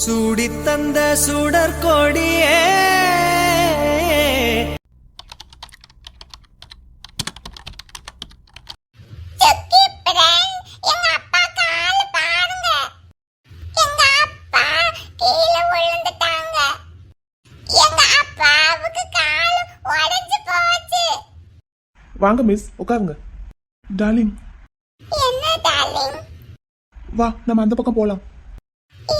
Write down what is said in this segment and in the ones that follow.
சூடித்தந்த சுடற்கொடியே வாங்க மிஸ், உட்காருங்க. டார்லிங், என்ன டார்லிங்? வா நம்ம அந்த பக்கம் போலாம்.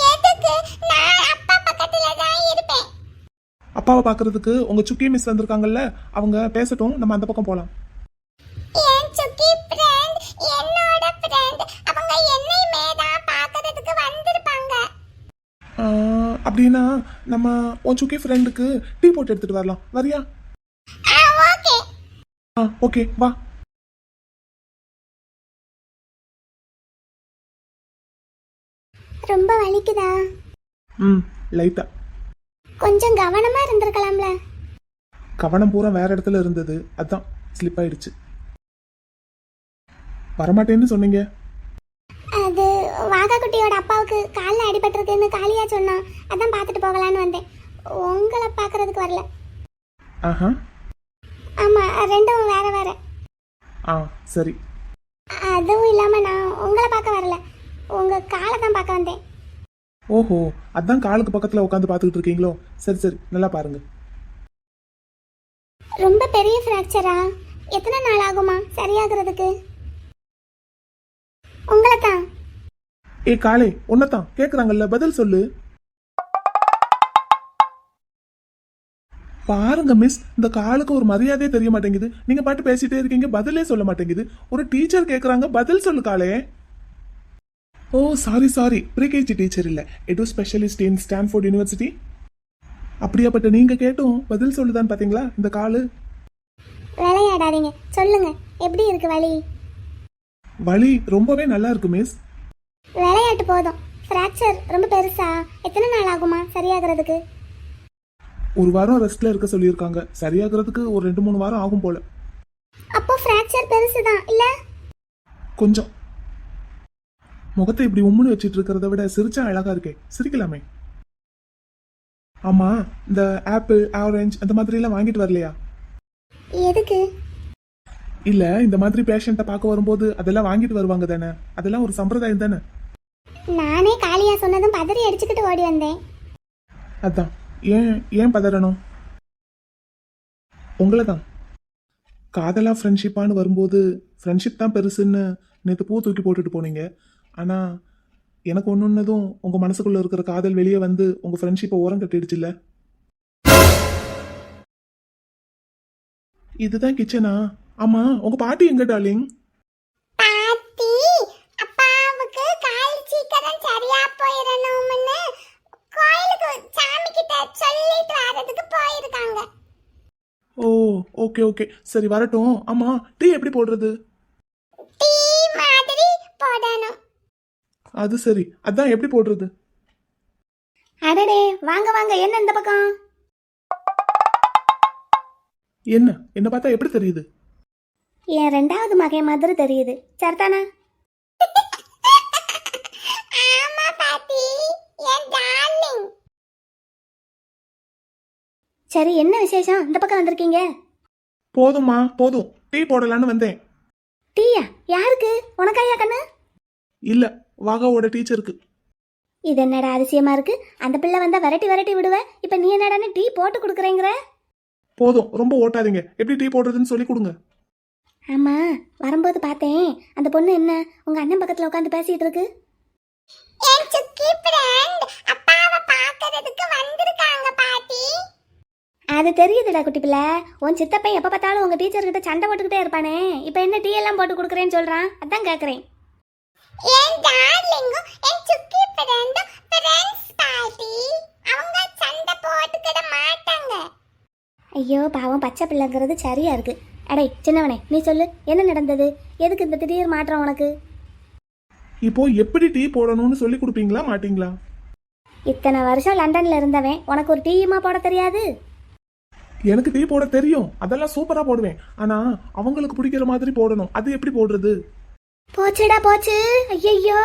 எதுக்கு? நான் அப்பா பக்கத்துல தான் இருப்பேன். அப்பாவை பாக்குறதுக்கு உங்க சுக்கி மிஸ் வந்திருக்காங்கல்ல, அவங்க பேசட்டும், நம்ம அந்த பக்கம் போலாம். என் சுக்கி ஃப்ரெண்ட், என்னோட ஃப்ரெண்ட், அவங்க என்னையுமே தான் பாக்குறதுக்கு வந்திருப்பாங்க. அப்படின்னா நம்ம உன் சுக்கி ஃப்ரெண்டுக்கு டீ போட்டு எடுத்துட்டு வரலாம். வரியா? ஓகே. ஓகே, வா. ரொம்ப வலிக்குதா? லைட்டா. கொஞ்சம் கவனமா இருந்திருக்கலாம்ல. கவனம் பூரா வேற இடத்துல இருந்தது, அதான் ஸ்லிப் ஆயிடுச்சு. வரமாட்டேன்னு சொன்னீங்க. அது வாகா குட்டியோட அப்பாவுக்கு காலில் அடிபட்டிருக்குன்னு காளியா சொன்னா, அதான் பார்த்துட்டு போகலான்னு வந்தேன். உங்களை பார்க்கறதுக்கு வரல. ஆஹா. ஆமா, ரெண்டும் வேற வேற. சரி. அதுவும் இல்லாம நான் உங்களை பார்க்க வரல, உங்க காலை தான் பார்க்க வந்தேன். ஓஹோ, அதான் காலுக்கு பக்கத்துல உட்காந்து பாத்துக்கிட்டு இருக்கீங்களோ? சரி சரி, நல்லா பாருங்க. ரொம்ப பெரிய ஃப்ராக்சரா? எத்தனை நாள் ஆகுமா சரியாகிறதுக்கு? உங்களை தான். காலே, உன்னதான் கேக்குறாங்கல்ல, பதில் சொல்லு. பாருங்க மிஸ், இந்த காலுக்கு ஒரு மரியாதையே தெரிய மாட்டேங்குது. நீங்க பாட்டு பேசிட்டே இருக்கீங்க, பதிலே சொல்ல மாட்டேங்குது. ஒரு டீச்சர் கேக்குறாங்க, பதில் சொல்லு காலே. ஓ சாரி, ப்ரீகேஜி டீச்சர் இல்ல, எடு ஸ்பெஷலிஸ்ட் இன் ஸ்டான்ஃபோர்ட் யூனிவர்சிட்டி. அப்படியாப்பட்ட நீங்க கேட்டும் பதில் சொல்லுதான் பாத்தீங்களா இந்த காலு. விளையாடாதீங்க, சொல்லுங்க எப்படி இருக்கு வலி? வலி ரொம்பவே நல்லா இருக்கு மிஸ். விளையாட்டு போதும். ஃப்ராக்சர் ரொம்ப பெருசா? எத்தனை நாள் ஆகுமா சரியாகிறதுக்கு? ஒரு வாரம் ரெஸ்ட்ல இருக்க சொல்லியிருக்காங்க. சரியாகிறதுக்கு ஒரு 2-3 வாரம் ஆகும் போல. அப்போ ஃப்ராக்சர் பெருசுதான் இல்ல? கொஞ்சம். முகத்தை இப்படி உம்முன்னு வச்சிட்டு இருக்கிறத விட சிரிச்சா அழகா இருக்கே, சிரிக்கலாமே. ஆமா, இந்த ஆப்பிள், ஆரஞ்சு அந்த மாதிரி எல்லாம் வாங்கிட்டு வரலையா? எதுக்கு? இல்ல, இந்த மாதிரி பேஷண்ட்டை பார்க்க வரும்போது அதெல்லாம் வாங்கிட்டு வருவாங்க தானே, அதெல்லாம் ஒரு சம்பிரதாயம் தானே. நானே காளியா சொன்னதும் பதறி அடிச்சுக்கிட்டு ஓடி வந்தேன். அதான். ஏன் பதறணும்? உங்களை தான். காதலா ஃப்ரெண்ட்ஷிப்பான்னு வரும்போது ஃப்ரெண்ட்ஷிப் தான் பெருசுன்னு நேற்று பூ தூக்கி போட்டுட்டு போனீங்க. ஆனா எனக்கு ஒன்றுன்னதும் உங்க மனசுக்குள்ள இருக்கிற காதல் வெளியே வந்து உங்க ஃப்ரெண்ட்ஷிப்பை ஓரம் கட்டிடுச்சுல்ல. இதுதான் கிச்சனா? ஆமா, உங்க பாட்டி எங்க டார்லிங்? பாட்டி அப்பாவுக்கு கால் சீக்கிரம் சரியா போயிடணும்னு கோயிலுக்கு சாமி கிட்ட சொல்லிட்டு வரதுக்கு போயிருக்காங்க. ஓ ஓகே, சரி வரட்டும். ஆமா, டீ எப்படி போடுறது? டீ மாதிரி போடணும். அது சரி, அதான் எப்படி போடுறது? அடடே, வாங்க வாங்க, என்ன இந்த பக்கம்? என்ன பார்த்தா எப்படி தெரியுது? என் 2வது மகன் மாதிரி தெரியுது, சரிதானா? ஆமா பாட்டி, என் டார்லிங். சரி, என்ன விசேஷம் இந்த பக்கம் வந்திருக்கீங்க? போதும்மா போதும், டீ போடலான்னு வந்தேன். டீயா? யாருக்கு? உனக்காயா கண்ணு? இல்ல, வாகாவோட டீச்சருக்கு. இது என்னடா அதிசயமா இருக்கு? அந்த பிள்ளை வந்தா விரட்டி விடுவேன், இப்ப நீ என்னடான்னு டீ போட்டு கொடுக்குறேங்கிற? போதும், ரொம்ப ஓட்டாதீங்க. எப்படி டீ போடுறதுன்னு சொல்லி கொடுங்க. ஆமா, வரும்போது பார்த்தேன், அந்த பொண்ணு என்ன உங்க அண்ணன் பக்கத்துல உட்காந்து பேசிட்டு இருக்கு. என் சுக்கி ஃப்ரெண்ட் அப்பாவை பார்க்கிறதுக்கு வந்திருக்காங்க பாட்டி. அது தெரியுதுடா குட்டி பிள்ளை. உன் சித்தப்பன் எப்ப பார்த்தாலும் உங்க டீச்சர் கிட்ட சண்டை போட்டுக்கிட்டே இருப்பானே, இப்ப என்ன டீ எல்லாம் போட்டு கொடுக்குறேன்னு சொல்றான், அதான் கேக்குறேன். என் டார்லிங்கும் என் சுக்கி ஃப்ரெண்டும் ஃப்ரெண்ட்ஸ் பாட்டி. அவங்க சண்டை போட்டுக்கிட மாட்டாங்க. ஐயோ பாவம், பச்சை பிள்ளைங்கிறது சரியா இருக்கு. அடே சின்னவனே, நீ சொல்லு, என்ன நடந்தது? எதுக்கு இந்த திடீர் மாற்றம் உனக்கு? இப்போ எப்படி டீ போடணும்னு சொல்லி கொடுப்பீங்களா மாட்டீங்களா? இத்தனை வருஷம் லண்டன்ல இருந்தவன் உனக்கு ஒரு டீயுமா போட தெரியாது? எனக்கு டீ போட தெரியும், அதெல்லாம் சூப்பரா போடுவேன். ஆனா அவங்களுக்கு பிடிக்கிற மாதிரி போடணும், அது எப்படி போடுறது? போச்சுடா போச்சு. ஐயோ,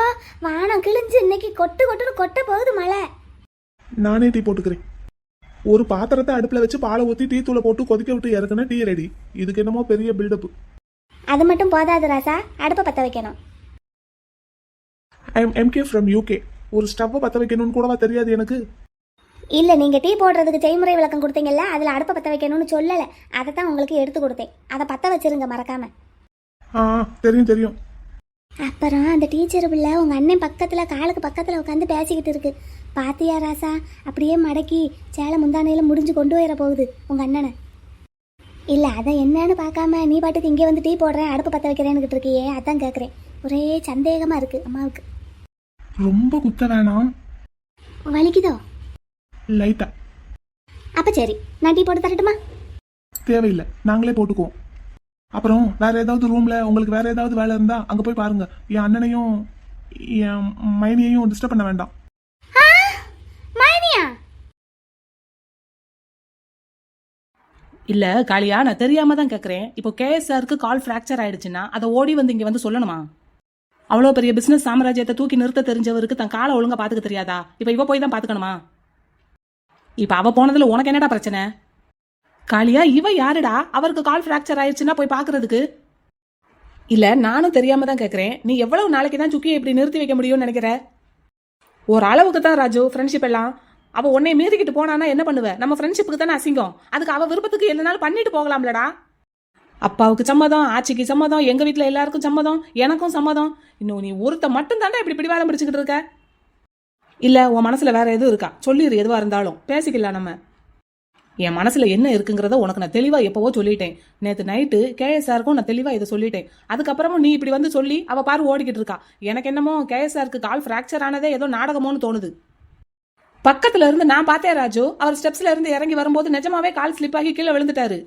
வானம் கிழிஞ்சு இன்னைக்கு கொட்டுன்னு கொட்ட போகுது மழை. நானே டீ போட்டுக்கிறேன். ஒரு பாத்திரத்தை அடுப்புல வச்சு பாலை ஊற்றி டீ தூளை போட்டு கொதிக்க விட்டு இறக்குனா டீ ரெடி. இதுக்கு என்னமோ பெரிய பில்டப். அது மட்டும் போதாது ராசா, அடுப்பை பற்ற வைக்கணும். I am MK from UK. ஒரு ஸ்டவ்வை பற்ற வைக்கணும்னு கூடவா தெரியாது எனக்கு? இல்லை, நீங்கள் டீ போடுறதுக்கு செய்முறை விளக்கம் கொடுத்தீங்கல்ல, அதில் அடுப்பை பற்ற வைக்கணும்னு சொல்லலை. அதை தான் உங்களுக்கு எடுத்து கொடுத்தேன். அதை பற்ற வச்சிருங்க மறக்காம. தெரியும் தெரியும். அப்புறம் அந்த டீச்சர் பிள்ளை உங்கள் அண்ணன் பக்கத்தில் காலுக்கு பக்கத்தில் உட்காந்து பேசிக்கிட்டு இருக்கு. பாத்தியா ராசா, அப்படியே மடக்கி சேலை முந்தானையில் முடிஞ்சு கொண்டு வர போகுது உங்கள் அண்ணனை. இல்லை, அதை என்னன்னு பார்க்காம நீ பாட்டுக்கு இங்கே வந்து டீ போடுறேன் அடுப்பு பற்ற வைக்கிறேன்னுக்கிட்டு இருக்கியே, அதான் கேட்குறேன். ஒரே சந்தேகமாக இருக்குது அம்மாவுக்கு. ரொம்ப குத்த வேணாம். வலிக்குதோ? லைட்டா. அப்போ சரி, நான் டீ போட்டு தரட்டுமா? தேவையில்லை, நாங்களே போட்டுக்குவோம். அப்புறம் வேற ஏதாவது ரூம்ல உங்களுக்கு வேற ஏதாவது வேலை இருந்தா அங்க போய் பாருங்க. என் அண்ணனையும் என் மைனியையும் டிஸ்டர்ப் பண்ண வேண்டாம். மைனியா? இல்ல காளியா, நான் தெரியாம தான் கேக்குறேன். இப்போ கேஎஸ்ஆருக்கு கால் ஃப்ராக்சர் ஆயிடுச்சுன்னா அதை ஓடி வந்து இங்க வந்து சொல்லணுமா? அவ்வளோ பெரிய பிசினஸ் சாம்ராஜ்யத்தை தூக்கி நிறுத்த தெரிஞ்சவருக்கு தன் காலை ஒழுங்கா பாத்துக்க தெரியாதா? இப்ப இவ போய் தான் பாத்துக்கணுமா? இப்ப அவ போனதுல உனக்கு என்னடா பிரச்சனை? காளியா, இவ யாருடா அவருக்கு கால் ஃப்ராக்சர் ஆயிடுச்சுன்னா போய் பாக்குறதுக்கு? இல்ல, நானும் தெரியாம தான் கேக்குறேன். நீ எவ்வளவு நாளைக்கு தான் சுக்கியை இப்படி நிறுத்தி வைக்க முடியும்னு நினைக்கிற? ஒரு அளவுக்கு தான் ராஜு ஃப்ரெண்ட்ஷிப் எல்லாம். அவ உன்னை மீறிக்கிட்டு போனானா என்ன பண்ணுவ? நம்ம ஃப்ரெண்ட்ஷிப்புக்கு தானே அசிங்கம். அதுக்கு அவ விருப்பத்துக்கு என்னனாலும் பண்ணிட்டு போகலாம்லடா. அப்பாவுக்கு சம்மதம், ஆச்சிக்கு சம்மதம், எங்க வீட்டுல எல்லாருக்கும் சம்மதம், எனக்கும் சம்மதம். இன்னும் நீ ஒருத்த மட்டும் தாண்டா இப்படி பிடிவாதம் பிடிச்சுக்கிட்டு இருக்க. இல்ல, உன் மனசுல வேற எதுவும் இருக்கா? சொல்லிடு, எதுவா இருந்தாலும் பேசிக்கலாம் நம்ம. என் மனசுல என்ன இருக்குங்கிறத உனக்கு நான் தெளிவா எப்பவோ சொல்லிட்டேன். நேத்து நைட்டு கேஎஸ்ஆருக்கும் நான் தெளிவா இதை சொல்லிட்டேன். அதுக்கப்புறமும் நீ இப்படி வந்து சொல்லி அவ பாரு ஓடிக்கிட்டு இருக்கா. எனக்கு என்னமோ கேஎஸ்ஆருக்கு கால் ஃப்ராக்சர் ஆனதே ஏதோ நாடகமோன்னு தோணுது. பக்கத்துல இருந்து நான் பார்த்தேன் ராஜு, அவர் ஸ்டெப்ஸ்ல இருந்து இறங்கி வரும்போது நிஜமாவே கால் ஸ்லிப் ஆகி கீழே விழுந்துட்டாரு.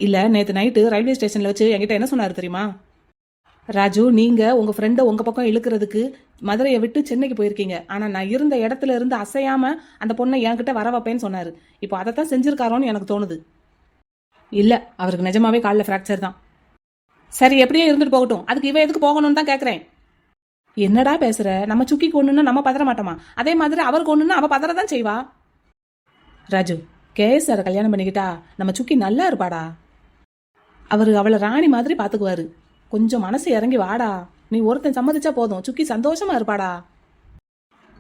இல்ல, நேத்து நைட்டு ரயில்வே ஸ்டேஷன்ல வச்சு என்கிட்ட என்ன சொன்னாரு தெரியுமா? ராஜு, நீங்க உங்க ஃப்ரெண்டை உங்க பக்கம் இழுக்கிறதுக்கு மதுரையை விட்டு சென்னைக்கு போயிருக்கீங்க. ஆனா நான் இருந்த இடத்துல இருந்து அசையாம அந்த பொண்ணை என்கிட்ட வர வைப்பேன்னு சொன்னாரு. இப்போ அதைத்தான் செஞ்சிருக்காரோன்னு எனக்கு தோணுது. இல்ல, அவருக்கு நிஜமாவே காலில் ஃப்ராக்சர் தான். சரி, எப்படியே இருந்துட்டு போகட்டும். அதுக்கு இவ எதுக்கு போகணும்னு தான் கேட்கறேன். என்னடா பேசுற? நம்ம சுக்கிக்கு ஒண்ணுன்னா நம்ம பதற மாட்டோமா? அதே மாதிரி அவருக்கு ஒண்ணுன்னா அவ பதறதான் செய்வா. ராஜு, கேஎஸ்ஆரை கல்யாணம் பண்ணிக்கிட்டா நம்ம சுக்கி நல்லா இருப்பாடா. அவரு அவளை ராணி மாதிரி பாத்துக்குவாரு. கொஞ்சம் மனசு இறங்கி வாடா. நீ ஒருத்தன் சம்மதிச்சா போதும், சுக்கி சந்தோஷமா இருப்பாடா.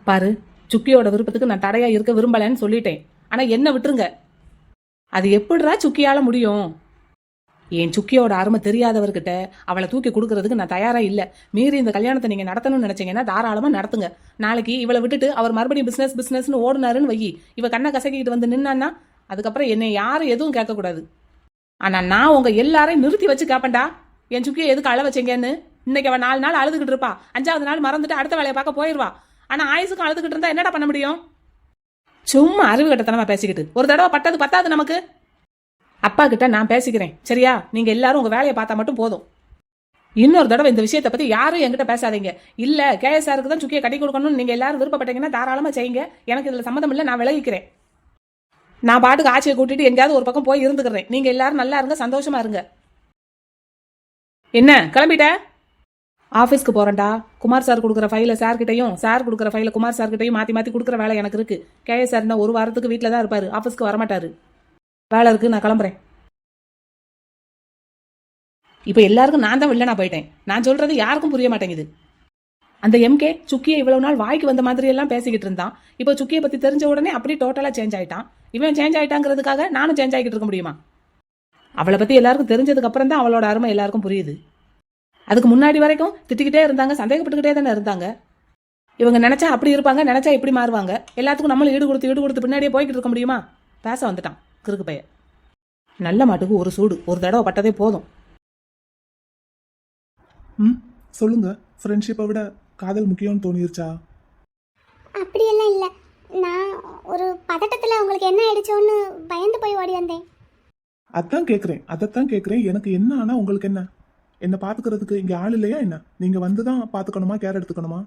பாரு, சுக்கியோட விருப்பத்துக்கு நான் தடையா இருக்க விரும்பலன்னு சொல்லிட்டேன். ஆனா என்ன விட்டுருங்க. அது எப்படிடா சுக்கியால முடியும்? என் சுக்கியோட அருமை தெரியாதவர்கிட்ட அவளை தூக்கி கொடுக்கறதுக்கு நான் தயாரா இல்ல. மீறி இந்த கல்யாணத்தை நீங்க நடத்தணும்னு நினைச்சீங்கன்னா தாராளமா நடத்துங்க. நாளைக்கு இவளை விட்டுட்டு அவர் மறுபடியும் பிசினஸ்னு ஓடுனாருன்னு வை, இவ கண்ணை கசக்கிட்டு வந்து நின்னான்னா அதுக்கப்புறம் என்னை யாரும் எதுவும் கேட்கக்கூடாது. ஆனா நான் உங்க எல்லாரையும் நிறுத்தி வச்சு கேப்பேன்டா, என் சுக்கியை எதுக்கு அழ வச்சீங்கன்னு. இன்னைக்கு அவன் 4 நாள் அழுதுகிட்டு இருப்பா, 5வது நாள் மறந்துட்டு அடுத்த வேலையை பார்க்க போயிருவா. ஆனா ஆயுசுக்கும் அழுதுகிட்டு இருந்தா என்னடா பண்ண முடியும்? சும்மா அறிவு கட்டத்தனமா பேசிக்கிட்டு ஒரு தடவை பட்டது பத்தாது நமக்கு. அப்பா கிட்ட நான் பேசிக்கிறேன், சரியா? நீங்க எல்லாரும் உங்க வேலையை பார்த்தா மட்டும் போதும். இன்னொரு தடவை இந்த விஷயத்தை பத்தி யாரும் என்கிட்ட பேசாதீங்க. இல்ல, கேஎஸ்ஆருக்கு தான் சுக்கியை கட்டி கொடுக்கணும்னு நீங்க எல்லாரும் விருப்பப்பட்டீங்கன்னா தாராளமா செய்யுங்க. எனக்கு இதுல சம்மதம் இல்ல, நான் விலகிக்கிறேன். நான் பாட்டுக்கு ஆட்சியை கூட்டிட்டு எங்கேயாவது ஒரு பக்கம் போய் இருந்துக்கிறேன். நீங்க எல்லாரும் நல்லா இருங்க, சந்தோஷமா இருங்க. என்ன கிளம்பிட்ட? ஆஃபீஸ்க்கு போறேன்டா. குமார் சார் கொடுக்குற ஃபைல சார் கிட்டையும், சார் கொடுக்குற ஃபைல குமார் சார் கிட்டையும் மாத்தி மாத்தி கொடுக்குற வேலை எனக்கு இருக்கு. கேஎஸ்ஆர் இருந்தா 1 வாரத்துக்கு வீட்டில் தான் இருப்பாரு, ஆஃபீஸ்க்கு வரமாட்டாரு. வேலை இருக்கு, நான் கிளம்புறேன். இப்போ எல்லாருக்கும் நான் தான் வில்லனா போயிட்டேன். நான் சொல்றது யாருக்கும் புரிய மாட்டேங்குது. அந்த எம்கே சுக்கியை இவ்வளவு நாள் வாய்க்கு வந்த மாதிரி எல்லாம் பேசிக்கிட்டு இருந்தான். இப்போ சுக்கியை பத்தி தெரிஞ்ச உடனே அப்படியே டோட்டலா சேஞ்ச் ஆயிட்டான். இவன் சேஞ்ச் ஆயிட்டாங்கிறதுக்காக நானும் சேஞ்ச் ஆகிட்டு இருக்க முடியுமா? அவளை பத்தி எல்லாருக்கும் தெரிஞ்சதுக்கு அப்புறம் தான் அவளோட அருமை எல்லாருக்கும் புரியுது. அதுக்கு முன்னாடி வரைக்கும் திட்டிக்கிட்டே இருந்தாங்க, சந்தேகப்பட்டுக்கிட்டே தானே இருந்தாங்க. இவங்க நினைச்சா அப்படி இருப்பாங்க, நினைச்சா இப்படி மாறுவாங்க. எல்லாத்துக்கும் நம்மளும் ஈடு கொடுத்து பின்னாடியே போய்கிட்டு இருக்க முடியுமா? பேச வந்துட்டான் கிறுக்கு பைய. நல்ல மாட்டுக்கு ஒரு சூடு, ஒரு தடவை பட்டதே போதும். சொல்லுங்க, ஃப்ரெண்ட்ஷிப்பை விட காதல் முக்கியம்னு தோணிருச்சா? அப்படியெல்லாம் இல்லை, நான் ஒரு பதட்டத்தில் உங்களுக்கு என்ன ஆயிடுச்சோன்னு பயந்து போய் ஓடி வந்தேன். அதைத்தான் கேட்குறேன். எனக்கு என்ன ஆனா உங்களுக்கு என்ன? என்ன பாத்துக்கிறதுக்கு இங்க ஆள் இல்லையா என்ன? நீங்க வந்துதான் பாத்துக்கணுமா, கேர் எடுத்துக்கணுமா?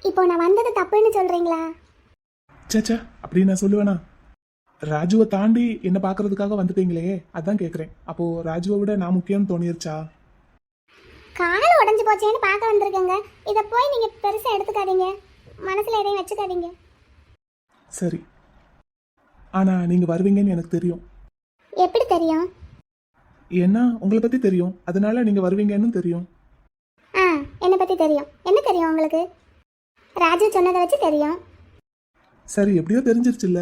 இப்போ நான் வந்தது தப்புன்னு சொல்றீங்களா? சேச்சா, அப்படி நான் சொல்லுவேனா? ராஜுவை தாண்டி என்ன பாக்குறதுக்காக வந்துட்டீங்களே, அதான் கேட்குறேன். அப்போ ராஜுவை விட நான் முக்கியம்னு தோணிருச்சா? கால் உடஞ்சு போச்சேன்னு பார்க்க வந்திருக்கேங்க. இதை போய் நீங்க பெருசா எடுத்துக்காதீங்க, மனசுல எதையும் வச்சுக்காதீங்க. சரி, ஆனா நீங்க வருவீங்கன்னு எனக்கு தெரியும். எப்படி தெரியும்? ஏன்னா உங்களை பத்தி தெரியும், அதனால நீங்க வருவீங்கன்னு தெரியும். ஆ, என்னை பற்றி தெரியும். என்ன தெரியும் உங்களுக்கு? ராஜு சொன்னதை வச்சு தெரியும். சரி, எப்படியோ தெரிஞ்சிருச்சுல்ல.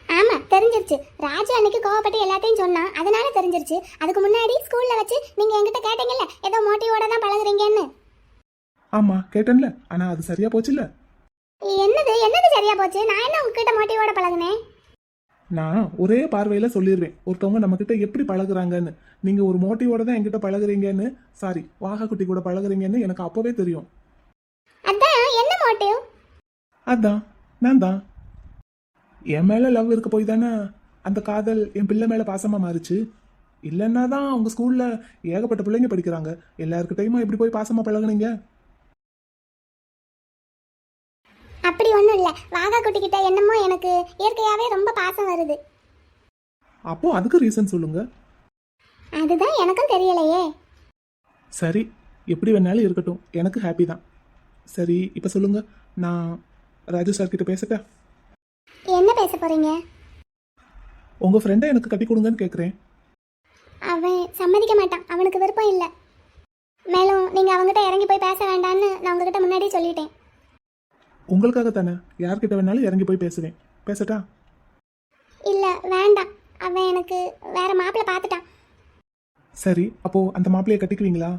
ஆமாம், தெரிஞ்சிருச்சு. ராஜு அன்னைக்கு கோவப்பட்டு எல்லாத்தையும் சொன்னான், அதனால தெரிஞ்சிருச்சு. அதுக்கு முன்னாடி ஸ்கூலில் வச்சு நீங்கள் என்கிட்ட கேட்டீங்கல்ல, ஏதோ மோட்டிவோட தான் பழகுறீங்கன்னு. ஆமா கேட்டேன்ல, ஆனா அது சரியா போச்சுல்ல. என்னது என்னது சரியா போச்சு? நான் என்ன உங்ககிட்ட மோட்டிவோட பழகுனேன்? நான் ஒரே பார்வையில சொல்லிடுவேன் ஒருத்தவங்க நம்ம கிட்ட எப்படி பழகுறாங்கன்னு. நீங்க ஒரு மோட்டிவோட தான் என்கிட்ட பழகுறீங்கன்னு, சாரி வாகா குட்டி கூட பழகுறீங்கன்னு எனக்கு அப்பவே தெரியும். அதான் என்ன மோட்டிவ்? அதான் நான் தான் என் மேல லவ் இருக்க போய் தானே அந்த காதல் என் பிள்ளை மேல பாசமா மாறுச்சு. இல்லைன்னா தான் உங்க ஸ்கூல்ல ஏகப்பட்ட பிள்ளைங்க படிக்கிறாங்க, எல்லாருக்கிட்டையுமா இப்படி போய் பாசமா பழகுனீங்க? அப்படி ஒன்றும் இல்லை. வாகா குட்டிக்கிட்ட என்னமோ எனக்கு இயற்கையாகவே ரொம்ப பாசம் வருது. அப்போ அதுக்கு ரீசன் சொல்லுங்க. அதுதான் எனக்கும் தெரியலையே. சரி, எப்படி வேணாலும் இருக்கட்டும், எனக்கு ஹாப்பி தான். சரி இப்போ சொல்லுங்க, நான் ராஜு சார் கிட்ட பேசட்டா? என்ன பேச போறீங்க? உங்க ஃப்ரெண்டை எனக்கு கட்டி கொடுங்கன்னு கேட்குறேன். அவன் சம்மதிக்க மாட்டான், அவனுக்கு விருப்பம் இல்லை. மேலும் நீங்கள் அவங்ககிட்ட இறங்கி போய் பேச வேண்டான்னு நான் உங்ககிட்ட முன்னாடியே சொல்லிட்டேன். உங்களுக்காக தானே, யார்கிட்ட வேணாலும் இறங்கி போய் பேசுவேன். பேசட்டா? இல்லை வேண்டாம், அவன் எனக்கு வேற மாப்பிள்ளை பார்த்துட்டான். சரி, அப்போ அந்த மாப்பிள்ளையை கட்டிக்குவீங்களா?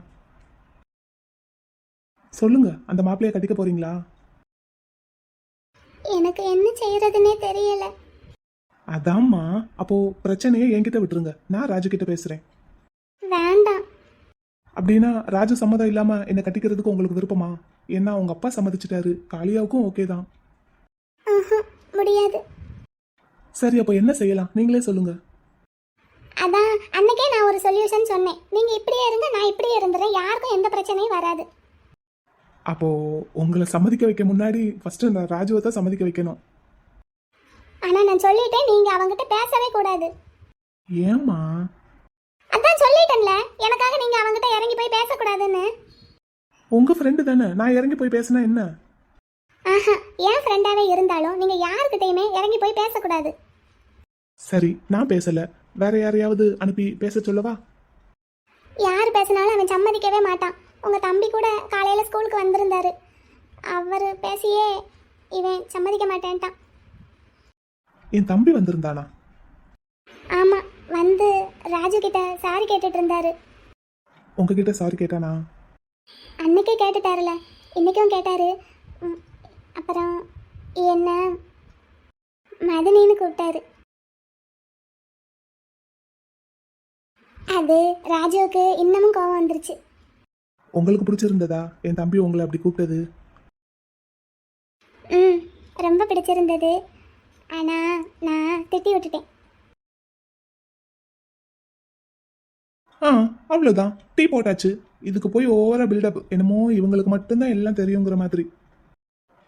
சொல்லுங்க, அந்த மாப்பிள்ளையை கட்டிக்க போறீங்களா? எனக்கு என்ன செய்யறதுன்னே தெரியல. அதாம்மா, அப்போ பிரச்சனையை என்கிட்ட விட்டுருங்க, நான் ராஜு கிட்ட பேசுறேன். வேண்டாம். அப்படின்னா ராஜு சம்மதம் இல்லாம என்னை கட்டிக்கிறதுக்கு உங்களுக்கு விருப்பமா? ஏன்னா உங்க அப்பா சம்மதிச்சிட்டாரு, காளியாவுக்கும் ஓகே தான். முடியாது. சரி, அப்போ என்ன செய்யலாம் நீங்களே சொல்லுங்க. அதான் அன்னைக்கே நான் ஒரு சொல்யூஷன் சொன்னேன். நீங்கள் இப்படியே இருங்க, நான் இப்படியே இருந்துறேன், யாருக்கும் எந்த பிரச்சனையும் வராது. அப்போ உங்களை சம்மதிக்க வைக்க முன்னாடி ஃபர்ஸ்ட் நான் ராஜுவை தான் சம்மதிக்க வைக்கணும். ஆனால் நான் சொல்லிட்டேன், நீங்கள் அவங்ககிட்ட பேசவே கூடாது. ஏம்மா? அதான் சொல்லிட்டேன்ல, எனக்காக நீங்கள் அவங்ககிட்ட இறங்கி போய் பேசக்கூடாதுன்னு. உங்க ஃப்ரெண்டு தானே, நான் இறங்கி போய் பேசினா என்ன? ஆஹா, என் ஃப்ரெண்டாவே இருந்தாலும் நீங்கள் யாருக்கிட்டையுமே இறங்கி போய் பேசக்கூடாது. சரி, நான் பேசல, வேற யாரையாவது அனுப்பி பேச சொல்லவா? யார் பேசினாலும் அவன் சம்மதிக்கவே மாட்டான். உங்கள் தம்பி கூட காலையில் ஸ்கூலுக்கு வந்திருந்தாரு, அவர் பேசியே இவன் சம்மதிக்க மாட்டேன்ட்டான். என் தம்பி வந்திருந்தானா? ஆமாம், வந்து ராஜு கிட்ட சாரி கேட்டுட்டு இருந்தாரு. உங்ககிட்ட சாரி கேட்டானா? அன்னைக்கே கேட்டுட்டாருல, இன்னைக்கும் கேட்டாரு. அப்புறம் என்ன மதனின்னு கூப்பிட்டாரு. அது ராஜுவுக்கு இன்னமும் கோவம் வந்துருச்சு. உங்களுக்கு பிடிச்சிருந்ததா என் தம்பி உங்களை அப்படி கூப்பிட்டது? ரொம்ப பிடிச்சிருந்தது. ஆனால் நான் திட்டி விட்டுட்டேன். அவ்வளோதான், டீ போட்டாச்சு. இதுக்கு போய் ஓவரா பில்டப், என்னமோ இவங்களுக்கு மட்டும்தான் எல்லாம் தெரியுங்கிற மாதிரி.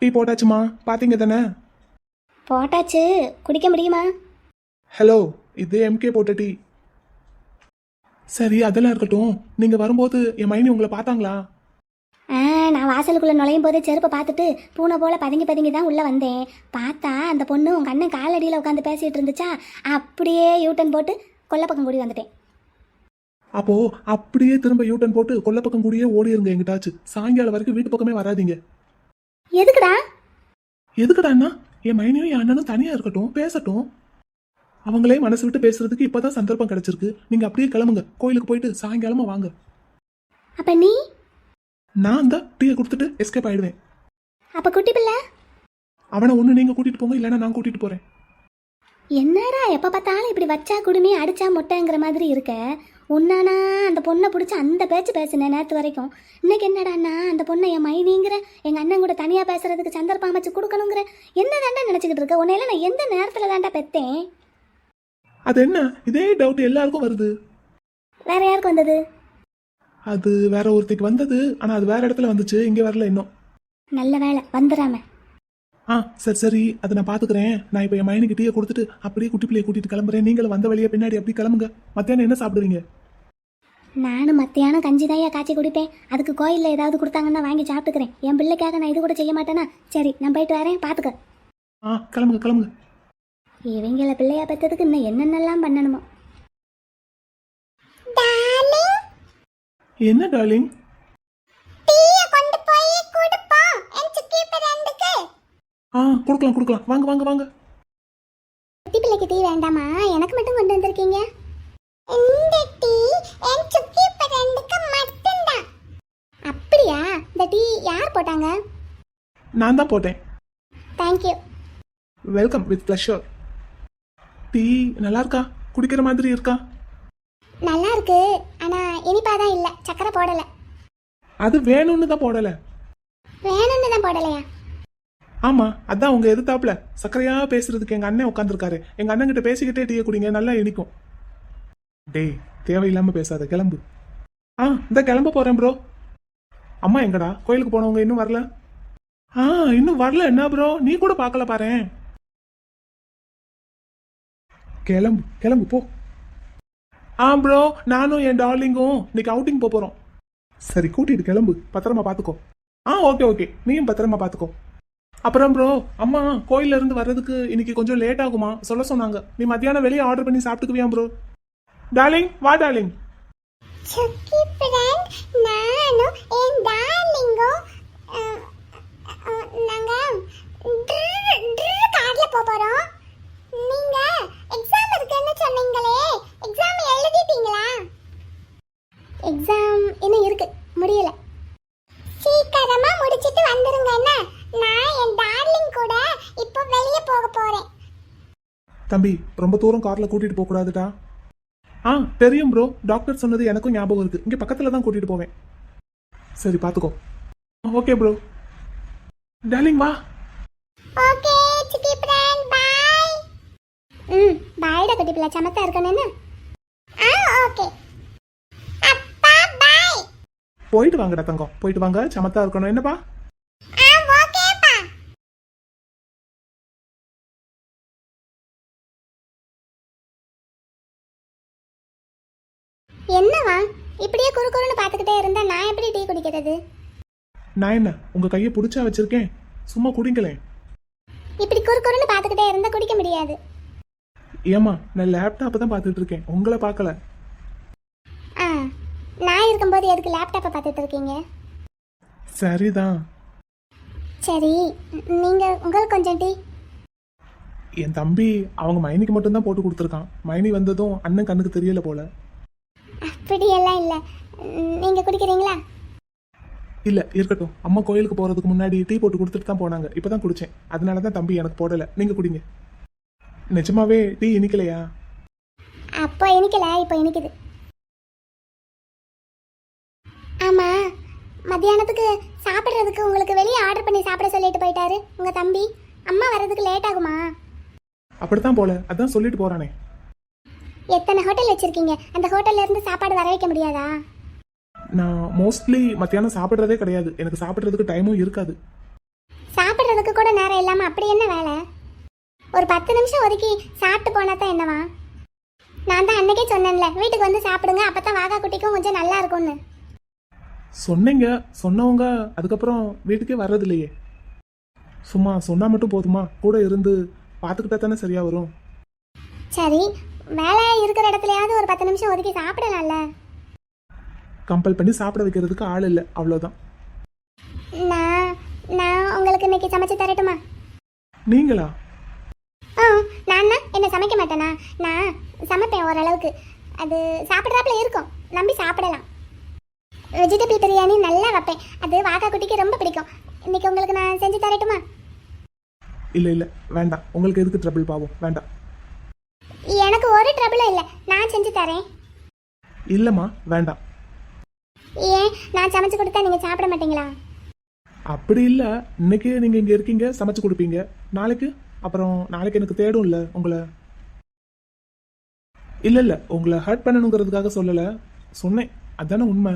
டீ போட்டாச்சுமா, பாத்தீங்க தானே? போட்டாச்சு, குடிக்க முடியுமா? ஹலோ, இது எம்கே போட்ட டீ. சரி, அதெல்லாம் இருக்கட்டும், நீங்க வரும்போது என் மைனி உங்களை பார்த்தாங்களா? நான் வாசலுக்குள்ளே நுழையும் போதே செருப்பை பார்த்துட்டு பூனை போல் பதுங்கி பதுங்கி தான் உள்ளே வந்தேன். பார்த்தா அந்த பொண்ணு உங்கள் அண்ணன் காலடியில் உட்காந்து பேசிகிட்டு இருந்துச்சா, அப்படியே யூட்டன் போட்டு கொல்லை பக்கம் கூடி வந்துட்டேன். அப்போ அப்படியே திரும்ப யூட்டன் போட்டு கொல்லை பக்கம் கூடியே ஓடிருங்க எங்கிட்டாச்சு. சாயங்காலம் வரைக்கும் வீட்டு பக்கமே வராதீங்க. எதுக்குடா? எதுக்குடான்னா, என் மைனியும் என் அண்ணனும் தனியா இருக்கட்டும், பேசட்டும். அவங்களே மனசு விட்டு பேசுறதுக்கு இப்பதான் சந்தர்ப்பம் கிடைச்சிருக்கு. நீங்க அப்படியே கிளம்புங்க, கோயிலுக்கு போயிட்டு சாயங்காலமா வாங்க. அப்ப நீ? நான் தான் டீயை கொடுத்துட்டு எஸ்கேப் ஆயிடுவேன். அப்ப குட்டி பிள்ளை அவனை ஒண்ணு நீங்க கூட்டிட்டு போங்க, இல்லைன்னா நான் கூட்டிட்டு போறேன். என்னடா எப்ப பார்த்தாலும் இப்படி வச்சா குடுமி அடிச்சா மொட்டைங்கிற மாதிரி இருக்க. உன்னானா அந்த பொண்ணை பிடிச்சி அந்த பேச்சு பேசினேன் நேற்று வரைக்கும். இன்னைக்கு என்னடாண்ணா அந்த பொண்ணை என் மைனிங்கிற, எங்க அண்ணன் கூட தனியா பேசுறதுக்கு சந்தர்ப்பம் அமைச்சு கொடுக்கணுங்கிற என்ன தாண்டா நினைச்சுக்கிட்டு இருக்க? உன்னையில நான் எந்த நேரத்துல தாண்டா பெத்தேன்? அது என்ன, இதே டவுட் எல்லாருக்கும் வருது. வேற யாருக்கு வந்தது? அது வேற ஒருத்திக்கு வந்தது, ஆனா அது வேற இடத்துல வந்துச்சு, இங்க வரல இன்னும். நல்ல வேலை வந்துடாம. சரி சரி, அதை நான் பாத்துக்கிறேன். நான் இப்ப என் மைனுக்கு டீயை கொடுத்துட்டு அப்படியே குட்டி பிள்ளைய கூட்டிட்டு கிளம்புறேன். நீங்களும் வந்த வழியா பின்னாடி அப்படி கிளம்புங்க. மத்தியானம் என்ன சாப்பிடுவீங்க? நானும் மத்தியானம் கஞ்சி தாயா காய்ச்சி குடிப்பேன். அதுக்கு கோயிலில் ஏதாவது கொடுத்தாங்கன்னா வாங்கி சாப்பிட்டுக்கிறேன். என் பிள்ளைக்காக நான் இது கூட செய்ய மாட்டேனா? சரி, நான் போயிட்டு வரேன், பார்த்துக்க. கிளம்புங்க கிளம்புங்க. இவங்கள பிள்ளையா பெற்றதுக்கு இன்னும் என்னென்னலாம் பண்ணணுமோ. டார்லிங், என்ன டார்லிங்? டீயை கொண்டு போய் கொடுப்போம் என் சுக்கி ஃப்ரெண்டுக்கு. கொடுக்கலாம் கொடுக்கலாம், வாங்க வாங்க வாங்க. குட்டி பிள்ளைக்கு டீ வேண்டாமா? எனக்கு மட்டும் கொண்டு வந்திருக்கீங்க. இந்த டீ என் சுக்கி ஃப்ரெண்டுக்கு மட்டும்தான். அப்படியா? இந்த டீ யார் போட்டாங்க? நான் தான் போட்டேன். Thank you. Welcome with pleasure. Tea நல்லா இருக்கா? குடிக்கிற மாதிரி இருக்கா? நல்லா இருக்கு, ஆனா இனிப்பா தான் இல்ல, சக்கரை போடல. அது வேணும்னு தான் போடல. வேணும்னு தான் போடலையா? ஆமா, அதான் உங்க எதிர்த்தாப்புல சக்கரையா பேசுறதுக்கு எங்க அண்ணன் உட்காந்துருக்காரு. எங்க அண்ணன் கிட்ட பேசிக்கிட்டே டீயை குடிங்க, நல்லா இனிக்கும். டேய், தேவையில்லாம பேசாத, கிளம்பு. இந்த கிளம்ப போறேன் ப்ரோ. அம்மா எங்கடா? கோயிலுக்கு போனவங்க இன்னும் வரல? இன்னும் வரல. என்ன ப்ரோ, நீ கூட பார்க்கல பாரேன். கிளம்பு கிளம்பு போ. ப்ரோ, நானும் என் டார்லிங்கும் இன்னைக்கு அவுட்டிங் போறோம். சரி, கூட்டிட்டு கிளம்பு, பத்திரமா பாத்துக்கோ. ஓகே ஓகே, நீயும் பத்திரமா பாத்துக்கோ. அப்புறம் ப்ரோ, அம்மா கோயில்ல இருந்து வர்றதுக்கு இன்னைக்கு கொஞ்சம் லேட் ஆகுமா சொல்ல சொன்னாங்க. நீ மத்தியானம் வெளியே ஆர்டர் பண்ணி சாப்பிட்டுக்குவியா ப்ரோ? டார்லிங் வா டார்லிங். சுக்கி ஃப்ரெண்ட், நானும் என் டார்லிங்கும் நாங்க கார்ல போறோம். நீங்க எக்ஸாம் இருக்குன்னு சொன்னீங்களே, எக்ஸாம் எழுதிட்டீங்களா? எக்ஸாம் இன்னும் இருக்கு, முடியல. சீக்கிரமா முடிச்சிட்டு வந்துருங்க. என்ன, நான் என் டார்லிங் கூட இப்போ வெளிய போக போறேன். தம்பி, ரொம்ப தூரம் கார்ல கூட்டிட்டு போக கூடாதுடா. தெரியும் ப்ரோ, டாக்டர் சொன்னது எனக்கும் ஞாபகம் இருக்கு. இங்க பக்கத்துல தான் கூட்டிட்டு போவேன். சரி, பாத்துக்கோ. Okay bro. டார்லிங் வா. Okay Sukki friend, bye. பைடா குட்டி பிள்ளை, சமத்தா இருக்கணும். ஓகே அப்பா, பை. போயிட்டு வாங்கடா தங்கம், போயிட்டு வாங்க, சமத்தா இருக்கணும். என்னப்பா? ஓகேப்பா. என்னவா இப்படியே குறுகுறுன்னு பார்த்துக்கிட்டே இருந்தா நான் எப்படி டீ குடிக்கிறது? நான் என்ன உங்க கையை பிடிச்சா வச்சிருக்கேன், சும்மா குடிங்களேன். இப்படி குறுகுறுன்னு பார்த்துக்கிட்டே இருந்தா குடிக்க முடியாது. ஏமா, நான் லேப்டாப் தான் பார்த்துட்டு இருக்கேன், உங்களை பார்க்கல. நான் இருக்கும்போது எதுக்கு லேப்டாப்பை பார்த்துட்டு இருக்கீங்க? சரிதான். சரி, நீங்க உங்களுக்கு கொஞ்சம் டீ. என் தம்பி அவங்க மைனிக்கு மட்டும் தான் போட்டு கொடுத்துருக்கான். மைனி வந்ததும் அண்ணன் கண்ணுக்கு தெரியல போல. அப்படியெல்லாம் இல்லை, நீங்க குடிக்கிறீங்களா? இல்ல, இருக்கட்டும். அம்மா கோயிலுக்கு போறதுக்கு முன்னாடி டீ போட்டு கொடுத்துட்டு தான் போனாங்க, இப்பதான் குடிச்சேன். அதனாலதான் தம்பி எனக்கு போடல. நீங்க குடிங்க. நிஜமாவே டீ இனிக்கலையா? அப்போ இனிக்கல, இப்போ இனிக்குது. ஆமா, மத்தியானத்துக்கு சாப்பிட்றதுக்கு உங்களுக்கு வெளியே ஆர்டர் பண்ணி சாப்பிட சொல்லிட்டு போயிட்டாரு உங்க தம்பி. அம்மா வர்றதுக்கு லேட் ஆகுமா? அப்படித்தான் போல, அதான் சொல்லிட்டு போறானே. எத்தனை ஹோட்டல் வச்சிருக்கீங்க? அந்த ஹோட்டல்ல இருந்து சாப்பாடு வர வைக்க முடியாதா? நான் மோஸ்ட்லி மத்தியானம் சாப்பிட்றதே கிடையாது. எனக்கு சாப்பிட்றதுக்கு டைமும் இருக்காது. சாப்பிட்றதுக்கு கூட நேரம் இல்லாம அப்படி என்ன வேலை? ஒரு 10 நிமிஷம் ஒதுக்கி சாப்பிட்டு போனா தான் என்னவா? நான் தான் அன்னைக்கே சொன்னேன்ல, வீட்டுக்கு வந்து சாப்பிடுங்க, அப்பதான் வாகா குட்டிக்கும் கொஞ்சம் நல்லா இருக்கும்னு. சொன்னீங்க, சொன்னவங்க அதுக்கப்புறம் வீட்டுக்கே வர்றது இல்லையே. சும்மா சொன்னா மட்டும் போதுமா? கூட இருந்து பார்த்துக்கிட்டா தானே சரியா வரும். சரி, வேலை இருக்கிற இடத்துலயாவது ஒரு 10 நிமிஷம் ஒதுக்கி சாப்பிடலாம்ல. கம்பல் பண்ணி சாப்பிட வைக்கிறதுக்கு ஆள் இல்லை, அவ்வளோதான். நான் நான் உங்களுக்கு இன்னைக்கு சமைச்சு தரட்டுமா? நீங்களா? நான் என்ன சமைக்க மாட்டேனா? நான் சமைப்பேன் ஓரளவுக்கு. அது சாப்பிட்றாப்புல இருக்கும், நம்பி சாப்பிடலாம். வெஜிடபிள் பிரியாணி நல்லா வைப்பேன், அது வாகா குட்டிக்கு ரொம்ப பிடிக்கும். இன்னைக்கு உங்களுக்கு நான் செஞ்சு தரட்டுமா? இல்லை இல்லை, வேண்டாம். உங்களுக்கு எதுக்கு ட்ரபிள் பாவம், வேண்டாம். எனக்கு ஒரு ட்ரபிளும் இல்லை, நான் செஞ்சு தரேன். இல்லைம்மா, வேண்டாம். ஏன், நான் சமைச்சு கொடுத்தா நீங்கள் சாப்பிட மாட்டீங்களா? அப்படி இல்லை, இன்னைக்கு நீங்கள் இங்கே இருக்கீங்க, சமைச்சு கொடுப்பீங்க. நாளைக்கு நாளைக்கு எனக்கு தேடும் இல்லை உங்களை. இல்லை இல்லை, உங்களை ஹர்ட் பண்ணணுங்கிறதுக்காக சொல்லலை, சொன்னேன். அதானே உண்மை.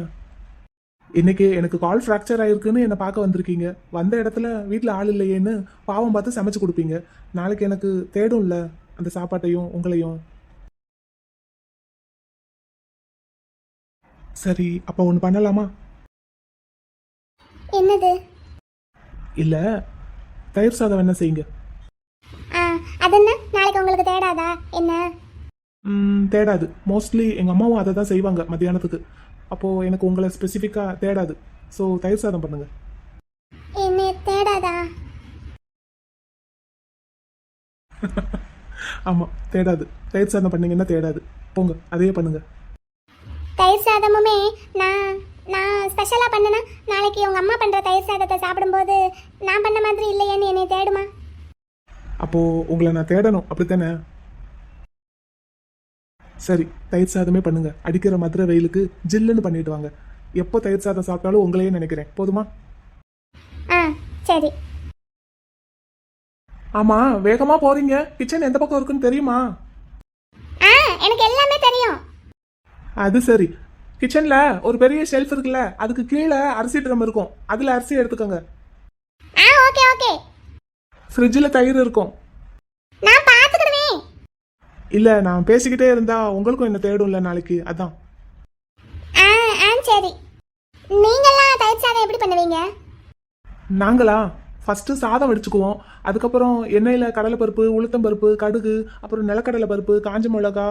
இன்னைக்கு எனக்கு கால் ஃப்ராக்சர் ஆயிருக்குன்னு என்னை பார்க்க வந்திருக்கீங்க. வந்த இடத்துல வீட்டில் ஆள் இல்லையேன்னு பாவம் பார்த்து சமைச்சு கொடுப்பீங்க. நாளைக்கு எனக்கு தேடும் இல்லை அந்த சாப்பாட்டையும் உங்களையும். சரி, அப்போ ஒன்று பண்ணலாமா? என்னது? இல்லை, தயிர் சாதம் என்ன செய்யுங்க. உங்களுக்கு தேடாதா என்ன? தேடாது. மோஸ்ட்லி எங்கள் அம்மாவும் அதை தான் செய்வாங்க மத்தியானத்துக்கு. அப்போது எனக்கு உங்களை ஸ்பெசிஃபிக்காக தேடாது. ஸோ தயிர் சாதம் பண்ணுங்கள். என்ன தேடாதா? ஆமாம், தேடாது. தயிர் சாதம் பண்ணீங்கன்னா தேடாது. போங்க, அதையே பண்ணுங்க. தயிர் சாதமுமே நான் நான் ஸ்பெஷலாக பண்ணனா நாளைக்கு உங்கள் அம்மா பண்ணுற தயிர் சாதத்தை சாப்பிடும்போது நான் பண்ண மாதிரி இல்லையேன்னு என்னை தேடுமா? அப்போது உங்களை நான் தேடணும், அப்படித்தானே? சரி, தயிர் சாதமே பண்ணுங்க. அடிக்கிற மதுரை வெயிலுக்கு ஜில்லுன்னு பண்ணிட்டு வாங்க. எப்போ தயிர் சாதம் சாப்பிட்டாலும் உங்களையே நினைக்கிறேன். போதுமா? ஆ சரி. ஆமா, வேகமா போறீங்க. கிச்சன் எந்த பக்கம் இருக்குன்னு தெரியுமா? ஆ எனக்கு எல்லாமே தெரியும். அது சரி. கிச்சன்ல ஒரு பெரிய ஷெல்ஃப் இருக்குல்ல, அதுக்கு கீழே அரிசி ட்ரம் இருக்கும். அதுல அரிசி எடுத்துக்கோங்க. ஆ ஓகே ஓகே. ஃப்ரிட்ஜில் தயிர் இருக்கும். நான் பார்த்துக்கிடுவேன். இல்ல, நான் பேசிக்கிட்டே இருந்தா உங்களுக்கும் என்ன தேடும்ல நாளைக்கு, அதான். ஆ ஆ சரி. நீங்களாம் தயிர் சாதம் எப்படி பண்ணுவீங்க? நாங்களா ஃபர்ஸ்ட் சாதம் வடிச்சுக்குவோம். அதுக்கப்புறம் எண்ணெயில் கடலைப்பருப்பு, உளுத்தம்பருப்பு, கடுகு, அப்புறம் நிலக்கடலை பருப்பு, காஞ்ச மிளகா,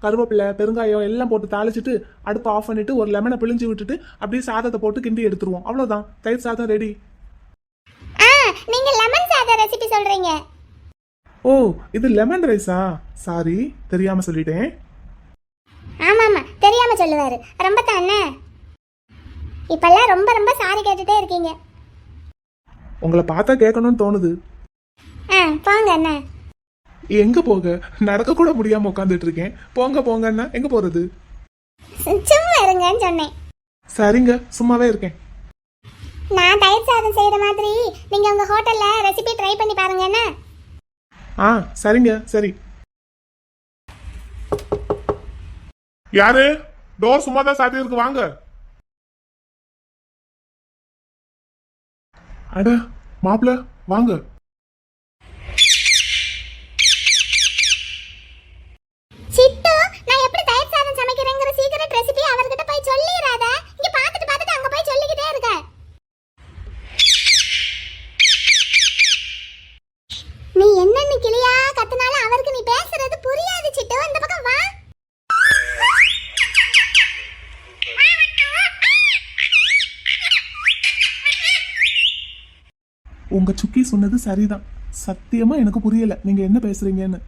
கருவேப்பிலை, பெருங்காயம் எல்லாம் போட்டு தாளிச்சிட்டு அடுப்பை ஆஃப் பண்ணிட்டு ஒரு லெமனை பிழிஞ்சு விட்டுட்டு அப்படியே சாதத்தை போட்டு கிண்டி எடுத்துருவோம். அவ்வளோதான், தயிர் சாதம் ரெடி. ஆ நீங்க லெமன் சாதம் ரெசிபி சொல்றீங்க. ஓ, இது லெமன் ரைஸா? சாரி, தெரியாம சொல்லிட்டேன். ஆமா ஆமா, தெரியாம சொல்லுவாரு. ரொம்ப தானே. இப்பெல்லாம் ரொம்ப ரொம்ப சாரி கேட்டுட்டே இருக்கீங்க. உங்களை பார்த்தா கேட்கணும்னு தோணுது. ஆ போங்க அண்ணா. எங்க போக? நடக்க கூட முடியாம உட்காந்துட்டு இருக்கேன். போங்க போங்கன்னா எங்க போறது? சும்மா இருங்கன்னு சொன்னேன். சரிங்க, சும்மாவே இருக்கேன். நான் தயிர் சாதம் செய்யற மாதிரி நீங்க உங்க ஹோட்டல்ல ரெசிபி ட்ரை பண்ணி பாருங்க என்ன. ஆ சரிங்க, சரி. யாரு? டோர் சும்மா தான் சாத்தி இருக்கு, வாங்க. அட மாப்பிள்ள, வாங்க. சிட்டு, நான் எப்படி தயிர் சாதம் சமைக்கிறேங்கிற சீக்ரெட் ரெசிபி அவர்கிட்ட போய் சொல்லிராத. இங்க பார்த்துட்டு அங்க போய் சொல்லிக்கிட்டே இருக்க. நீ என்னன்னு கிளியா கத்துனால அவருக்கு நீ பேசுறது புரியாது சிட்டு. அந்த பக்கம் வா. உங்க சுக்கி சொன்னது சரிதான். சத்தியமா எனக்கு புரியல நீங்க என்ன பேசுறீங்கன்னு.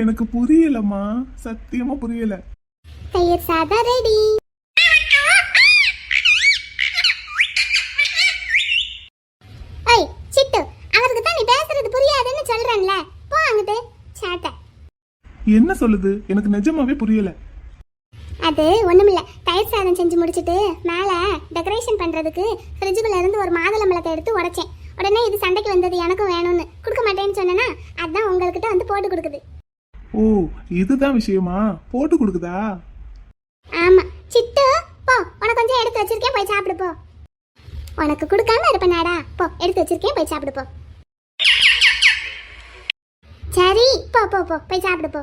எனக்கு புரியலம்மா, சத்தியமா புரியல. தயிர் சாதம் ரெடி. ஐய் சிட்டு, அவருக்கு தான் நீ பேசுறது புரியாதுன்னு சொல்றேன்ல. போ அங்கிட்டு சாட்ட. என்ன சொல்லுது? எனக்கு நிஜமாவே புரியல. அது ஒண்ணுமில்ல. தயிர் சாதம் செஞ்சு முடிச்சிட்டு மேல டெக்கரேஷன் பண்றதுக்கு ஃப்ரிட்ஜுக்குள்ள இருந்து ஒரு மாதுளம்பழத்தை எடுத்து உடைச்சேன். உடனே இது சண்டைக்கு வந்தது, எனக்கும் வேணும்னு. கொடுக்க மாட்டேன்னு சொன்னேன்னா அதான் உங்ககிட்ட வந்து போட்டு கொடுக்குது. ஓ, இதுதான் விஷயமா? போட்டு கொடுக்குதா? ஆமா சிட்டு, போ. உனக்கு கொஞ்சம் எடுத்து வச்சிருக்கேன், போய் சாப்பிடு போ. உனக்கு கொடுக்காம இருப்பனாடா. போ, எடுத்து வச்சிருக்கேன், போய் சாப்பிடு போ. சரி, போ போ போ, போய் சாப்பிடு போ.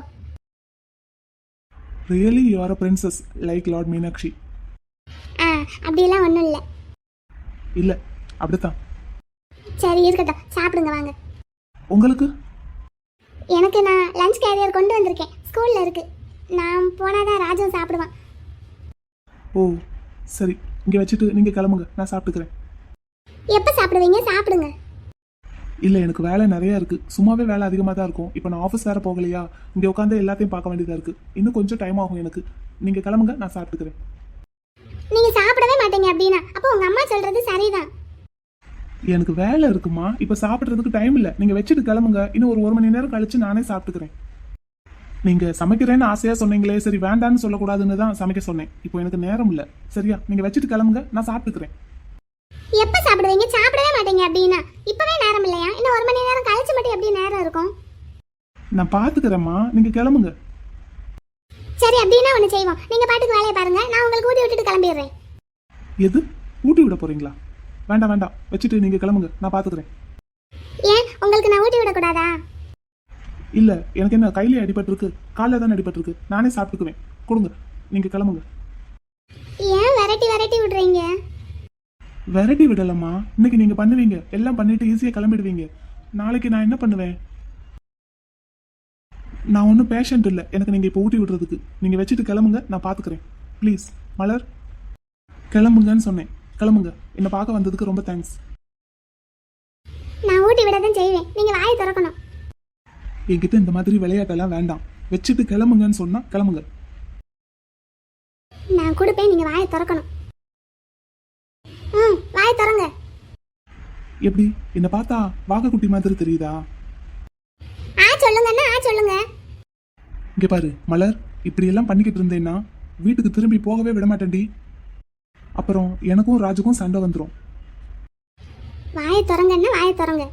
Really you are a princess like Lord Meenakshi. ஆ அப்படியெல்லாம் ஒன்றும் இல்லை. இல்ல, அப்படித்தான். சரி இருக்கட்டும், சாப்பிடுங்க வாங்க. உங்களுக்கு? எனக்கு நான் லஞ்ச் கேரியர் கொண்டு வந்திருக்கேன். ஸ்கூல்ல இருக்கு. நான் போனாதான் ராஜுவும் சாப்பிடுவான். ஓ சரி, இங்க வச்சுட்டு நீங்க கிளம்புங்க, நான் சாப்பிட்டுக்கிறேன். எப்போ சாப்பிடுவீங்க? சாப்பிடுங்க. இல்ல, எனக்கு வேலை நிறைய இருக்கு. சும்மாவே வேலை அதிகமாக தான் இருக்கும். இப்போ நான் ஆஃபீஸ் வேற போகலையா, இங்க உட்காந்து எல்லாத்தையும் பார்க்க வேண்டியதா இருக்கு. இன்னும் கொஞ்சம் டைம் ஆகும் எனக்கு. நீங்க கிளம்புங்க, நான் சாப்பிட்டுக்கிறேன். நீங்க சாப்பிடவே மாட்டீங்க அப்படின்னா அப்போ உங்க அம்மா சொல்றது சரிதான். எனக்கு வேலை இருக்குமா, இப்ப சாப்பிட்றதுக்கு டைம் இல்ல. நீங்க வச்சுட்டு கிளம்புங்க. இன்னும் ஒரு மணி நேரம் கழிச்சு நானே சாப்பிட்டுக்கிறேன். நீங்க சமைக்கிறேன்னு ஆசையா சொன்னீங்களே, சரி வேண்டான்னு சொல்லக்கூடாதுன்னு தான் சமைக்க சொன்னேன். இப்போ எனக்கு நேரம் இல்ல. சரியா, நீங்க வச்சுட்டு கிளம்புங்க, நான் சாப்பிட்டுக்கிறேன். எப்ப சாப்பிடுவீங்க? சாப்பிடவே மாட்டீங்க அப்படின்னா இப்பவே நேரம் இல்லையா? இன்னும் ஒரு மணி நேரம் கழிச்சு மட்டும் எப்படி நேரம் இருக்கும்? நான் பாத்துக்கிறேம்மா, நீங்க கிளம்புங்க. சரி, அப்படின்னா ஒண்ணு செய்வோம். நீங்க பாட்டுக்கு வேலையை பாருங்க, நான் உங்களுக்கு ஊட்டி விட்டுட்டு கிளம்பிடுறேன். எது, ஊட்டி விட போறீங்களா? வேண்டாம் வேண்டாம், வச்சுட்டு நீங்க கிளம்புங்க, நான் பாத்துக்கிறேன். ஏன் உங்களுக்கு நான் ஊட்டி விடக்கூடாதா? இல்ல, எனக்கு என்ன கையில அடிபட்டு இருக்கு, காலில் தான் அடிபட்டு இருக்கு. நானே சாப்பிட்டுக்குவேன். கொடுங்க, நீங்க கிளம்புங்க. ஏன் விரட்டி விரட்டி விரட்டி விடுறீங்க? விரட்டி விடலம்மா, இன்னைக்கு நீங்க பண்ணுவீங்க, எல்லாம் பண்ணிட்டு ஈஸியா கிளம்பிடுவீங்க. நாளைக்கு நான் என்ன பண்ணுவேன்? நான் ஒன்றும் பேஷண்ட் இல்லை, எனக்கு நீங்க இப்போ ஊட்டி விடுறதுக்கு. நீங்க வச்சுட்டு கிளம்புங்க, நான் பாத்துக்கிறேன். ப்ளீஸ் மலர், கிளம்புங்கன்னு சொன்னேன். கிளம்புங்க. என்னை பார்க்க வந்ததுக்கு ரொம்ப தேங்க்ஸ். நான் ஊட்டி விட தான் செய்வேன், நீங்க வாயை திறக்கணும். என்கிட்ட இந்த மாதிரி விளையாட்டெல்லாம் வேண்டாம். வச்சுட்டு கிளம்புங்கன்னு சொன்னா கிளம்புங்க. நான் கொடுப்பேன், நீங்க வாயை திறக்கணும். வாயை திறங்க. எப்படி என்னை பார்த்தா வாகக்குட்டி மாதிரி தெரியுதா? சொல்லுங்கன்னா சொல்லுங்க. இங்க பாரு மலர், இப்படி எல்லாம் பண்ணிக்கிட்டு இருந்தேன்னா வீட்டுக்கு திரும்பி போகவே விட மாட்டேன்டி. அப்புறம் எனக்கும் ராஜுக்கும் சண்டை வந்துடும். வாயை திறங்கன்னா வாயை திறங்க.